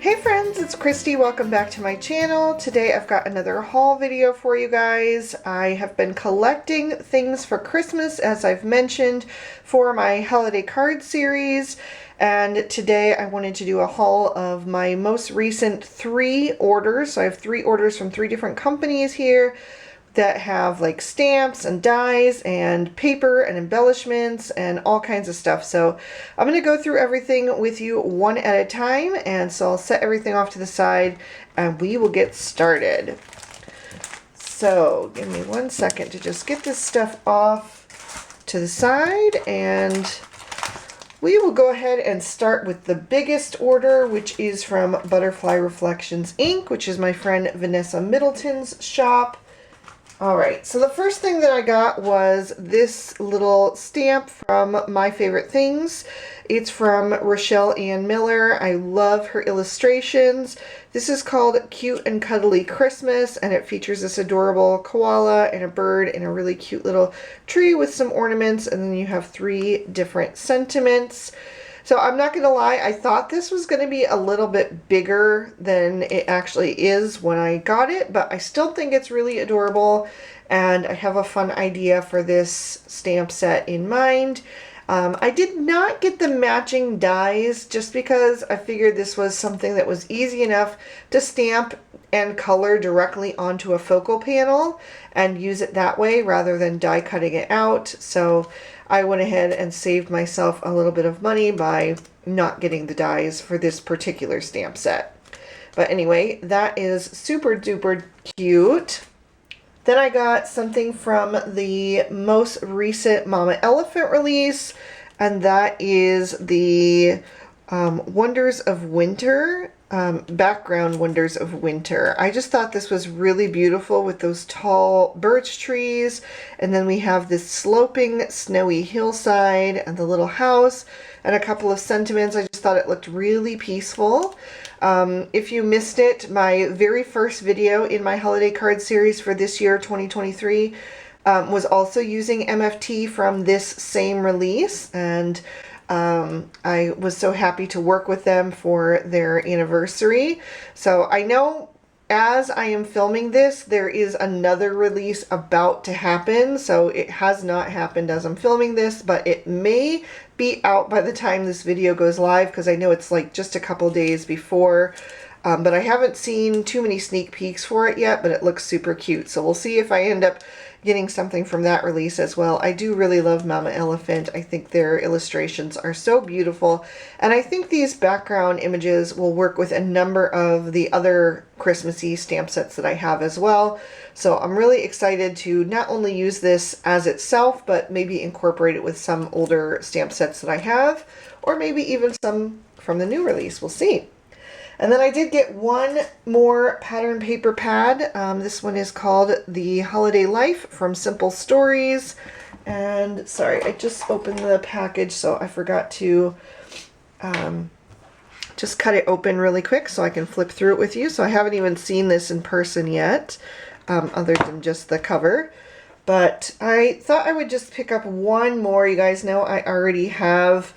Hey friends, it's Christy. Welcome back to my channel. Today I've got another haul video for you guys. I have been collecting things for Christmas, as I've mentioned, for my holiday card series. And today I wanted to do a haul of my most recent 3 orders. So I have 3 orders from 3 different companies here that have like stamps and dies and paper and embellishments and all kinds of stuff. So I'm going to go through everything with you one at a time, and so I'll set everything off to the side and we will get started. So give me 1 second to just get this stuff off to the side, and we will go ahead and start with the biggest order, which is from Butterfly Reflections Inc., which is my friend Vanessa Middleton's shop. Alright, so the first thing that I got was this little stamp from My Favorite Things. It's from Rochelle Ann Miller. I love her illustrations. This is called Cute and Cuddly Christmas, and it features this adorable koala and a bird and a really cute little tree with some ornaments, and then you have 3 different sentiments. So I'm not going to lie, I thought this was going to be a little bit bigger than it actually is when I got it, but I still think it's really adorable, and I have a fun idea for this stamp set in mind. I did not get the matching dies just because I figured this was something that was easy enough to stamp and color directly onto a focal panel and use it that way rather than die cutting it out. So I went ahead and saved myself a little bit of money by not getting the dies for this particular stamp set. But anyway, that is super duper cute. Then I got something from the most recent Mama Elephant release, and that is the Wonders of Winter, background Wonders of Winter. I just thought this was really beautiful with those tall birch trees, and then we have this sloping snowy hillside and the little house and a couple of sentiments. I just thought it looked really peaceful. If you missed it, my very first video in my holiday card series for this year, 2023, was also using MFT from this same release, and I was so happy to work with them for their anniversary. So I know as I am filming this, there is another release about to happen. So it has not happened as I'm filming this, but it may be out by the time this video goes live, because I know it's like just a couple days before. But I haven't seen too many sneak peeks for it yet, but it looks super cute. So we'll see if I end up getting something from that release as well. I do really love Mama Elephant. I think their illustrations are so beautiful, and I think these background images will work with a number of the other Christmassy stamp sets that I have as well. So I'm really excited to not only use this as itself, but maybe incorporate it with some older stamp sets that I have, or maybe even some from the new release. We'll see. And then I did get one more pattern paper pad. This one is called The Holiday Life from Simple Stories. And sorry, I just opened the package, so I forgot to just cut it open really quick so I can flip through it with you. So I haven't even seen this in person yet, other than just the cover. But I thought I would just pick up one more. You guys know I already have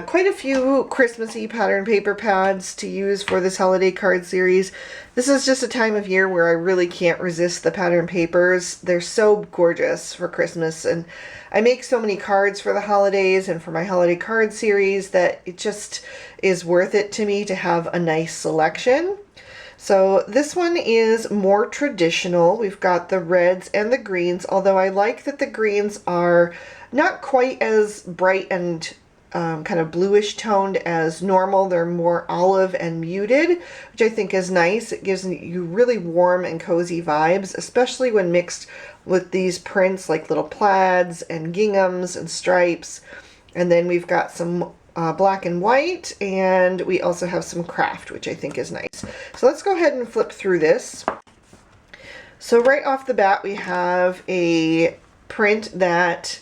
quite a few Christmassy pattern paper pads to use for this holiday card series. This is just a time of year where I really can't resist the pattern papers. They're so gorgeous for Christmas, and I make so many cards for the holidays and for my holiday card series that it just is worth it to me to have a nice selection. So this one is more traditional. We've got the reds and the greens, although I like that the greens are not quite as bright and kind of bluish toned as normal. They're more olive and muted, which I think is nice. It gives you really warm and cozy vibes, especially when mixed with these prints like little plaids and ginghams and stripes. And then we've got some black and white, and we also have some craft, which I think is nice. So let's go ahead and flip through this. So right off the bat, we have a print that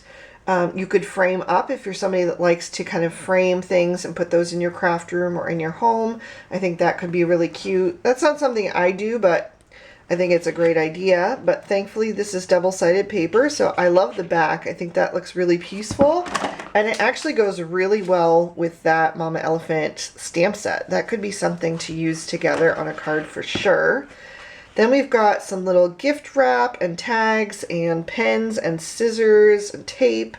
you could frame up if you're somebody that likes to kind of frame things and put those in your craft room or in your home. I think that could be really cute. That's not something I do, but I think it's a great idea. But thankfully this is double-sided paper, so I love the back. I think that looks really peaceful. And it actually goes really well with that Mama Elephant stamp set. That could be something to use together on a card for sure. Then we've got some little gift wrap and tags and pens and scissors and tape.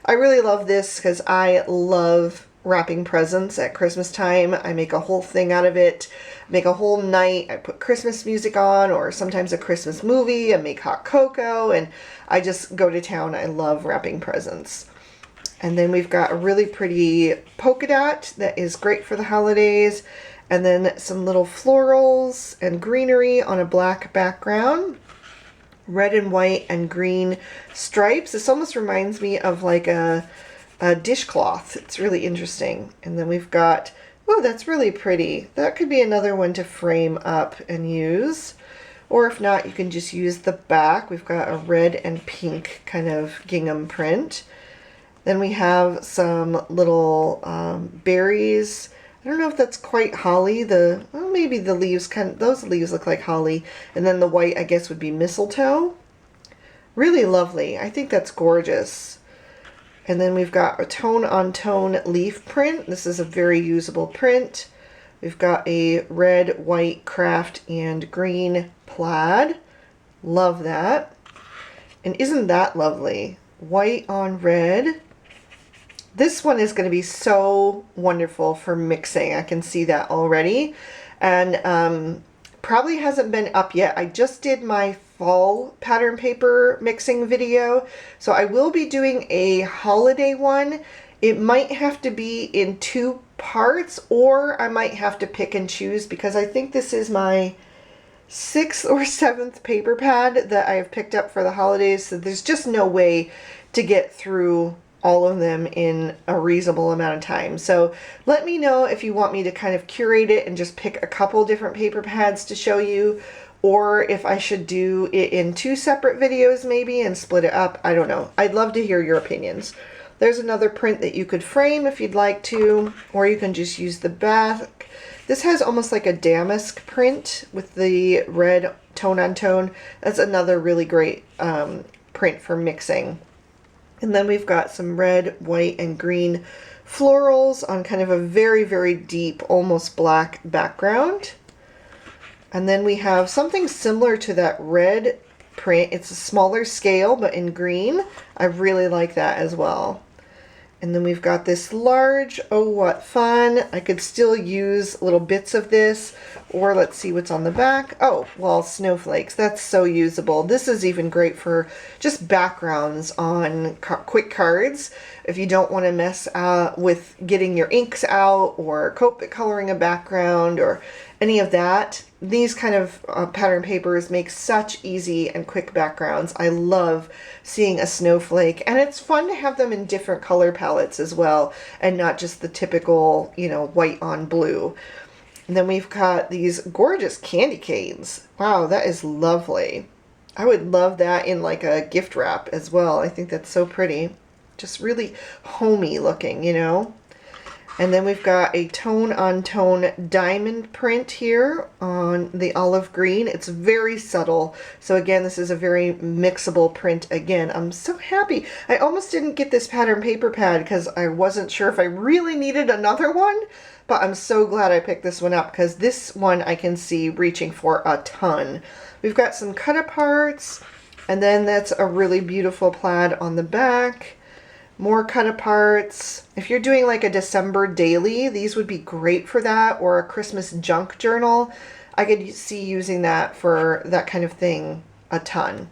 I really love this because I love wrapping presents at Christmas time. I make a whole thing out of it, make a whole night. I put Christmas music on or sometimes a Christmas movie and make hot cocoa, and I just go to town. I love wrapping presents. And then we've got a really pretty polka dot that is great for the holidays. And then some little florals and greenery on a black background. Red and white and green stripes. This almost reminds me of like a dishcloth. It's really interesting. And then we've got, oh, that's really pretty. That could be another one to frame up and use. Or if not, you can just use the back. We've got a red and pink kind of gingham print. Then we have some little berries. I don't know if that's quite holly. Well, maybe the leaves those leaves look like holly. And then the white, I guess, would be mistletoe. Really lovely. I think that's gorgeous. And then we've got a tone-on-tone leaf print. This is a very usable print. We've got a red, white, craft, and green plaid. Love that. And isn't that lovely? White on red. This one is going to be so wonderful for mixing. I can see that already. And probably hasn't been up yet. I just did my fall pattern paper mixing video. So I will be doing a holiday one. It might have to be in 2 parts, or I might have to pick and choose because I think this is my 6th or 7th paper pad that I have picked up for the holidays. So there's just no way to get through all of them in a reasonable amount of time. So let me know if you want me to kind of curate it and just pick a couple different paper pads to show you, or if I should do it in 2 separate videos maybe and split it up. I don't know. I'd love to hear your opinions. There's another print that you could frame if you'd like to, or you can just use the back. This has almost like a damask print with the red tone-on-tone. That's another really great print for mixing. And then we've got some red, white, and green florals on kind of a very, very deep, almost black background. And then we have something similar to that red print. It's a smaller scale, but in green. I really like that as well. And then we've got this large, oh what fun. I could still use little bits of this, or let's see what's on the back. Oh, well, snowflakes. That's so usable. This is even great for just backgrounds on quick cards. If you don't want to mess with getting your inks out or Copic coloring a background or any of that, these kind of pattern papers make such easy and quick backgrounds. I love seeing a snowflake, and it's fun to have them in different color palettes as well, and not just the typical, you know, white on blue. And then we've got these gorgeous candy canes. Wow, that is lovely. I would love that in like a gift wrap as well. I think that's so pretty. Just really homey looking, you know. And then we've got a tone-on-tone diamond print here on the olive green. It's very subtle. So again, this is a very mixable print again. I'm so happy. I almost didn't get this pattern paper pad because I wasn't sure if I really needed another one. But I'm so glad I picked this one up because this one I can see reaching for a ton. We've got some cut aparts, and then that's a really beautiful plaid on the back. More cut aparts. If you're doing like a December daily, these would be great for that, or a Christmas junk journal. I could see using that for that kind of thing a ton.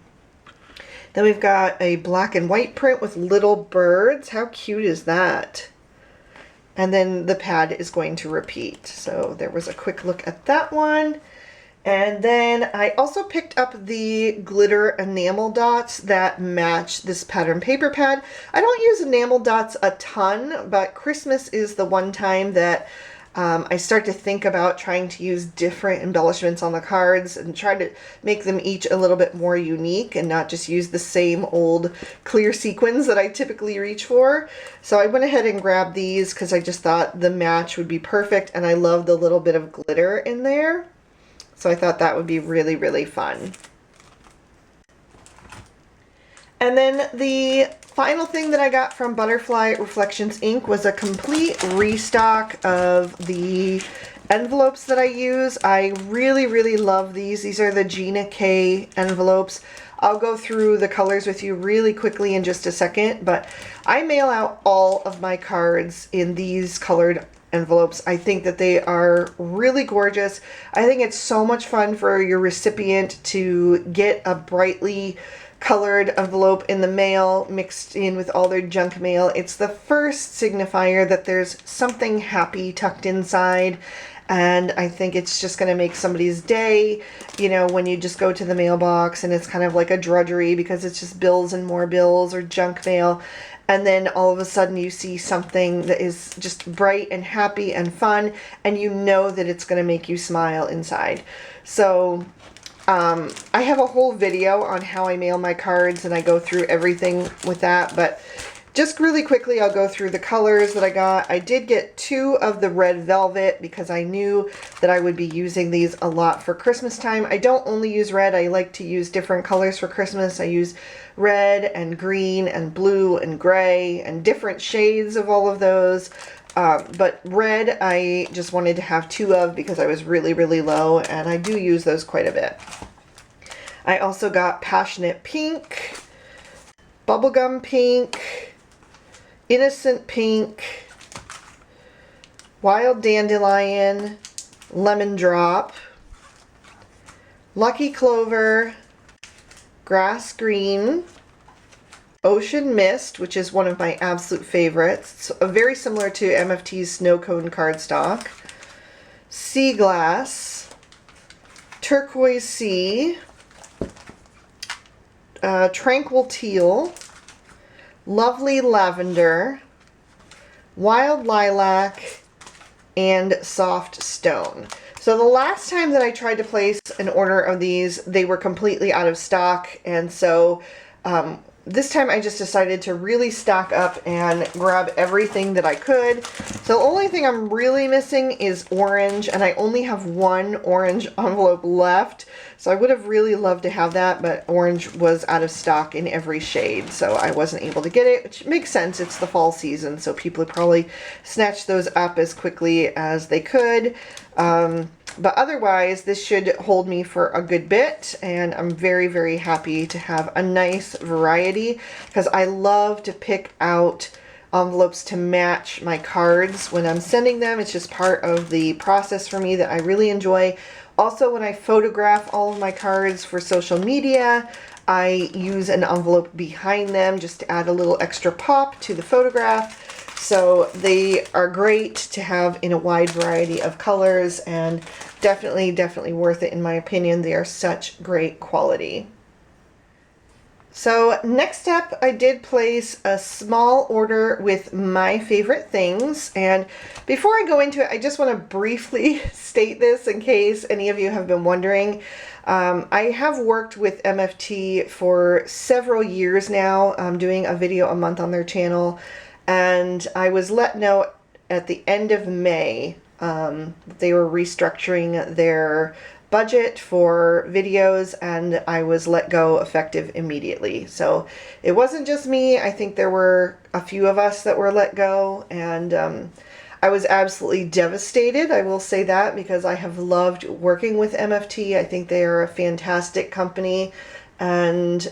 Then we've got a black and white print with little birds. How cute is that? And then the pad is going to repeat. So there was a quick look at that one. And then I also picked up the glitter enamel dots that match this pattern paper pad. I don't use enamel dots a ton, but Christmas is the one time that I start to think about trying to use different embellishments on the cards and try to make them each a little bit more unique and not just use the same old clear sequins that I typically reach for. So I went ahead and grabbed these because I just thought the match would be perfect, and I love the little bit of glitter in there. So I thought that would be really, really fun. And then the final thing that I got from Butterfly Reflections Inc. was a complete restock of the envelopes that I use. I really love these. These are the Gina K envelopes. I'll go through the colors with you really quickly in just a second, but I mail out all of my cards in these colored envelopes. I think that they are really gorgeous. I think it's so much fun for your recipient to get a brightly colored envelope in the mail mixed in with all their junk mail. It's the first signifier that there's something happy tucked inside. And I think it's just going to make somebody's day, you know, when you just go to the mailbox and it's kind of like a drudgery because it's just bills and more bills or junk mail. And then all of a sudden you see something that is just bright and happy and fun, and you know that it's going to make you smile inside. So I have a whole video on how I mail my cards, and I go through everything with that, but just really quickly, I'll go through the colors that I got. I did get 2 of the red velvet because I knew that I would be using these a lot for Christmas time. I don't only use red. I like to use different colors for Christmas. I use red and green and blue and gray and different shades of all of those. But red, I just wanted to have 2 of because I was really low, and I do use those quite a bit. I also got Passionate Pink, Bubblegum Pink, Innocent Pink, Wild Dandelion, Lemon Drop, Lucky Clover, Grass Green, Ocean Mist, which is one of my absolute favorites. It's very similar to MFT's Snow Cone cardstock. Sea Glass, Turquoise Sea, Tranquil Teal, Lovely Lavender, Wild Lilac, and Soft Stone. So the last time that I tried to place an order of these, they were completely out of stock, and so this time I just decided to really stock up and grab everything that I could. So the only thing I'm really missing is orange, and I only have 1 orange envelope left. So I would have really loved to have that, but orange was out of stock in every shade, so I wasn't able to get it, which makes sense. It's the fall season, so people would probably snatch those up as quickly as they could. But otherwise, this should hold me for a good bit, and I'm very happy to have a nice variety because I love to pick out envelopes to match my cards when I'm sending them. It's just part of the process for me that I really enjoy. Also, when I photograph all of my cards for social media, I use an envelope behind them just to add a little extra pop to the photograph. So they are great to have in a wide variety of colors, and definitely worth it in my opinion. They are such great quality. So next up, I did place a small order with my favorite things, and before I go into it, I just want to briefly state this in case any of you have been wondering. I have worked with MFT for several years now. I'm doing a video a month on their channel, and I was let know at the end of May they were restructuring their budget for videos, and I was let go effective immediately. So it wasn't just me. I think there were a few of us that were let go, and I was absolutely devastated. I will say that because I have loved working with MFT. I think they are a fantastic company, and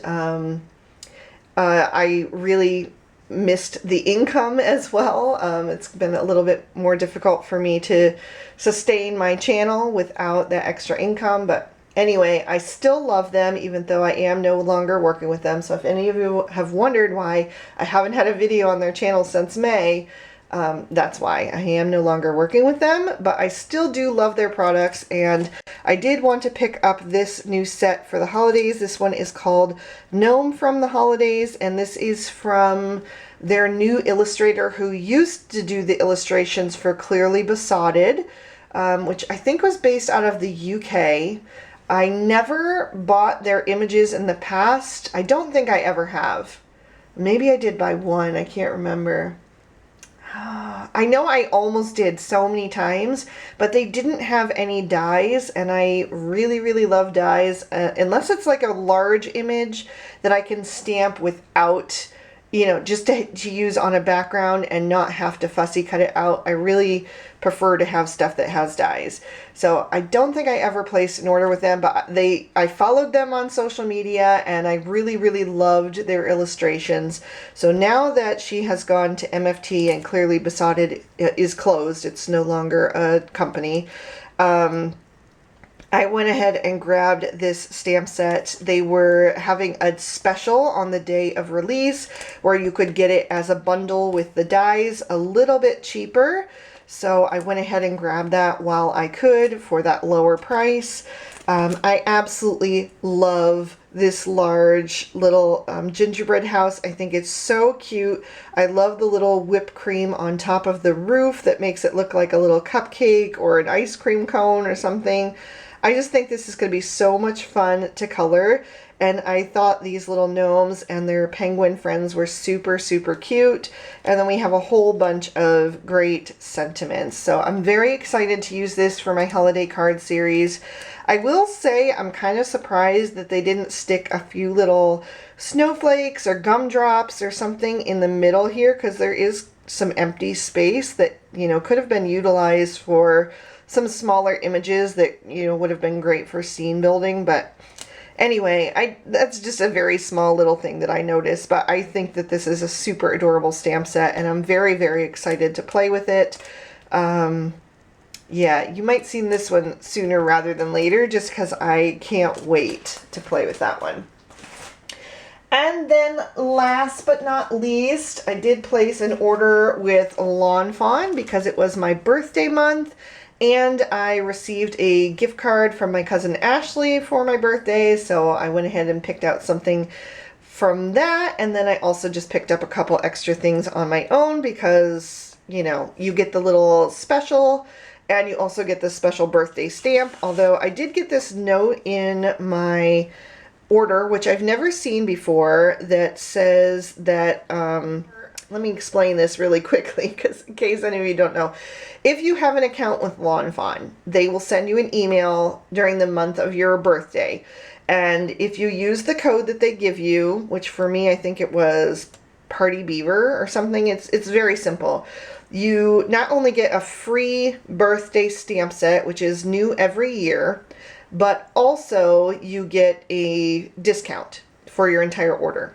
I really missed the income as well. It's been a little bit more difficult for me to sustain my channel without that extra income, but anyway, I still love them even though I am no longer working with them. So if any of you have wondered why I haven't had a video on their channel since May, that's why. I am no longer working with them, but I still do love their products, and I did want to pick up this new set for the holidays. This one is called Gnome from the Holidays, and this is from their new illustrator who used to do the illustrations for Clearly Besotted, which I think was based out of the UK. I never bought their images in the past. I don't think I ever have. Maybe I did buy one. I can't remember. I know I almost did so many times, but they didn't have any dies, and I really love dies, unless it's like a large image that I can stamp without, you know, just to use on a background and not have to fussy cut it out. I really prefer to have stuff that has dies. So I don't think I ever placed an order with them, but I followed them on social media and I really, really loved their illustrations. So now that she has gone to MFT and clearly Besotted is closed, it's no longer a company, I went ahead and grabbed this stamp set. They were having a special on the day of release where you could get it as a bundle with the dies a little bit cheaper. So I went ahead and grabbed that while I could for that lower price. I absolutely love this large little gingerbread house. I think it's so cute. I love the little whipped cream on top of the roof that makes it look like a little cupcake or an ice cream cone or something. I just think this is going to be so much fun to color, and I thought these little gnomes and their penguin friends were super, super cute. And then we have a whole bunch of great sentiments. So I'm very excited to use this for my holiday card series. I will say I'm kind of surprised that they didn't stick a few little snowflakes or gumdrops or something in the middle here, because there is some empty space that, you know, could have been utilized for some smaller images that, you know, would have been great for scene building. But anyway, that's just a very small little thing that I noticed, but I think that this is a super adorable stamp set and I'm very, very excited to play with it. Yeah, you might see this one sooner rather than later just because I can't wait to play with that one. And then last but not least, I did place an order with Lawn Fawn because it was my birthday month. And I received a gift card from my cousin Ashley for my birthday, so I went ahead and picked out something from that. And then I also just picked up a couple extra things on my own because, you know, you get the little special and you also get the special birthday stamp. Although I did get this note in my order, which I've never seen before, that says that, let me explain this really quickly because in case any of you don't know. If you have an account with Lawn Fawn, they will send you an email during the month of your birthday. And if you use the code that they give you, which for me, I think it was Party Beaver or something, it's very simple. You not only get a free birthday stamp set, which is new every year, but also you get a discount for your entire order.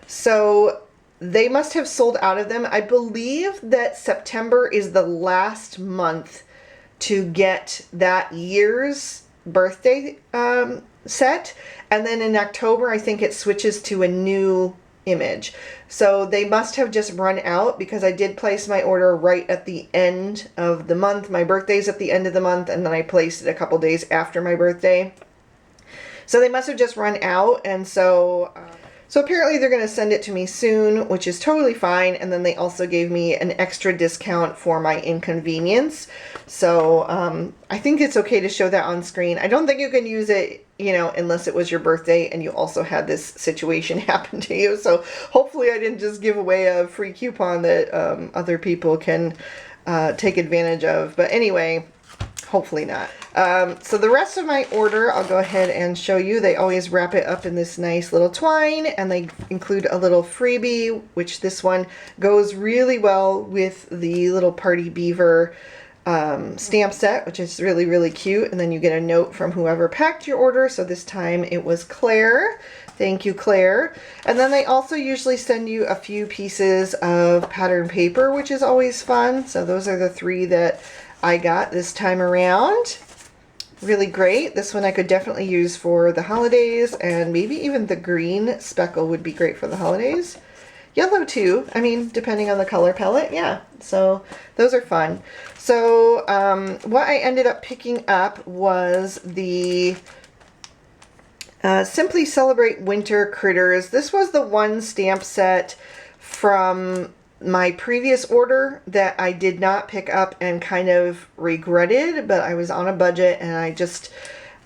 So they must have sold out of them. I believe that September is the last month to get that year's birthday set. And then in October, I think it switches to a new image. So they must have just run out because I did place my order right at the end of the month. My birthday's at the end of the month, and then I placed it a couple days after my birthday. So they must have just run out, and so apparently they're going to send it to me soon, which is totally fine. And then they also gave me an extra discount for my inconvenience. So I think it's okay to show that on screen. I don't think you can use it, you know, unless it was your birthday and you also had this situation happen to you. So hopefully I didn't just give away a free coupon that other people can take advantage of. But anyway, hopefully not. So the rest of my order, I'll go ahead and show you. They always wrap it up in this nice little twine, and they include a little freebie, which this one goes really well with the little Party Beaver stamp set, which is really, really cute. And then you get a note from whoever packed your order. So this time it was Claire. Thank you, Claire. And then they also usually send you a few pieces of pattern paper, which is always fun. So those are the 3 that I got this time around. Really great. This one I could definitely use for the holidays, and maybe even the green speckle would be great for the holidays. Yellow too, I mean, depending on the color palette, yeah. So those are fun. So what I ended up picking up was the Simply Celebrate Winter Critters. This was the one stamp set from my previous order that I did not pick up and kind of regretted, but I was on a budget and I just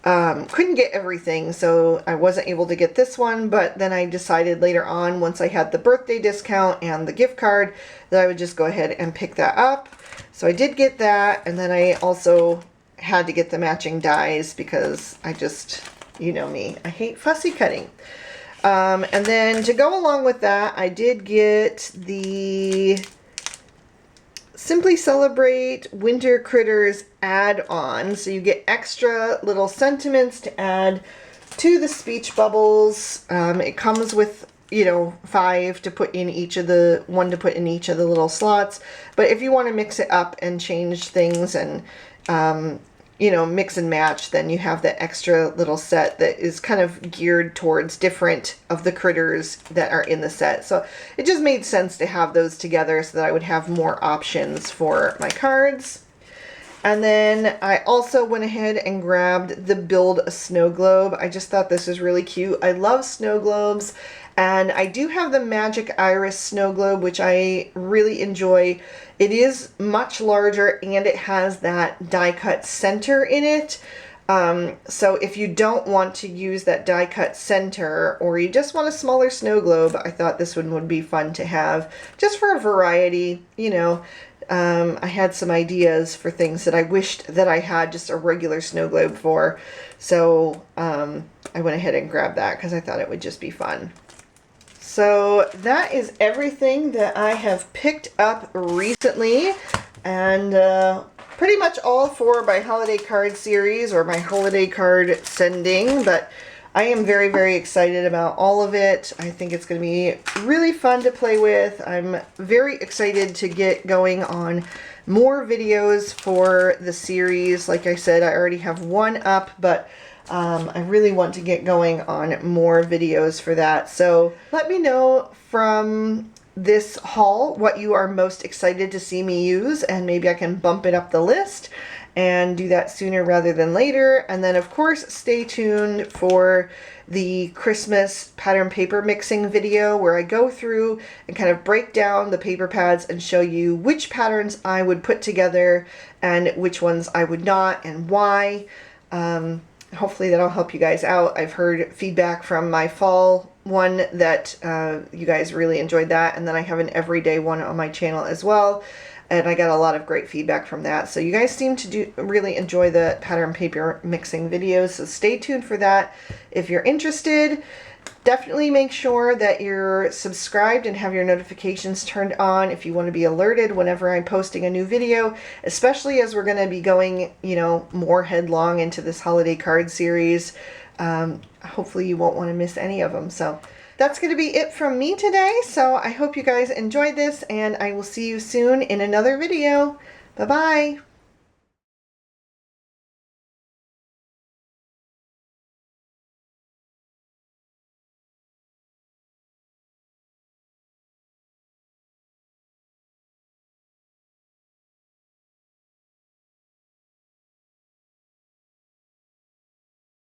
couldn't get everything, so I wasn't able to get this one. But then I decided later on, once I had the birthday discount and the gift card, that I would just go ahead and pick that up. So I did get that, and then I also had to get the matching dies because I just, you know me, I hate fussy cutting. And then to go along with that, I did get the Simply Celebrate Winter Critters add-on. So you get extra little sentiments to add to the speech bubbles. It comes with, you know, 5 to put in each of the, 1 to put in each of the little slots. But if you want to mix it up and change things and, you know, mix and match, then you have that extra little set that is kind of geared towards different of the critters that are in the set. So it just made sense to have those together so that I would have more options for my cards. And then I also went ahead and grabbed the Build a Snow Globe. I just thought this was really cute. I love snow globes, and I do have the Magic Iris Snow Globe, which I really enjoy. It is much larger and it has that die cut center in it. So if you don't want to use that die cut center, or you just want a smaller snow globe, I thought this one would be fun to have just for a variety, you know. I had some ideas for things that I wished that I had just a regular snow globe for. So I went ahead and grabbed that because I thought it would just be fun. So that is everything that I have picked up recently, and pretty much all for my holiday card series or my holiday card sending, but I am very, very excited about all of it. I think it's going to be really fun to play with. I'm very excited to get going on more videos for the series. Like I said, I already have one up, but I really want to get going on more videos for that. So let me know from this haul what you are most excited to see me use, and maybe I can bump it up the list and do that sooner rather than later. And then of course stay tuned for the Christmas pattern paper mixing video, where I go through and kind of break down the paper pads and show you which patterns I would put together and which ones I would not, and why. Hopefully that'll help you guys out. I've heard feedback from my fall one that you guys really enjoyed that, and then I have an everyday one on my channel as well, and I got a lot of great feedback from that. So you guys seem to really enjoy the pattern paper mixing videos, so stay tuned for that if you're interested. Definitely make sure that you're subscribed and have your notifications turned on if you want to be alerted whenever I'm posting a new video, especially as we're going to be going, you know, more headlong into this holiday card series. Hopefully you won't want to miss any of them. So that's going to be it from me today. So I hope you guys enjoyed this, and I will see you soon in another video. Bye-bye.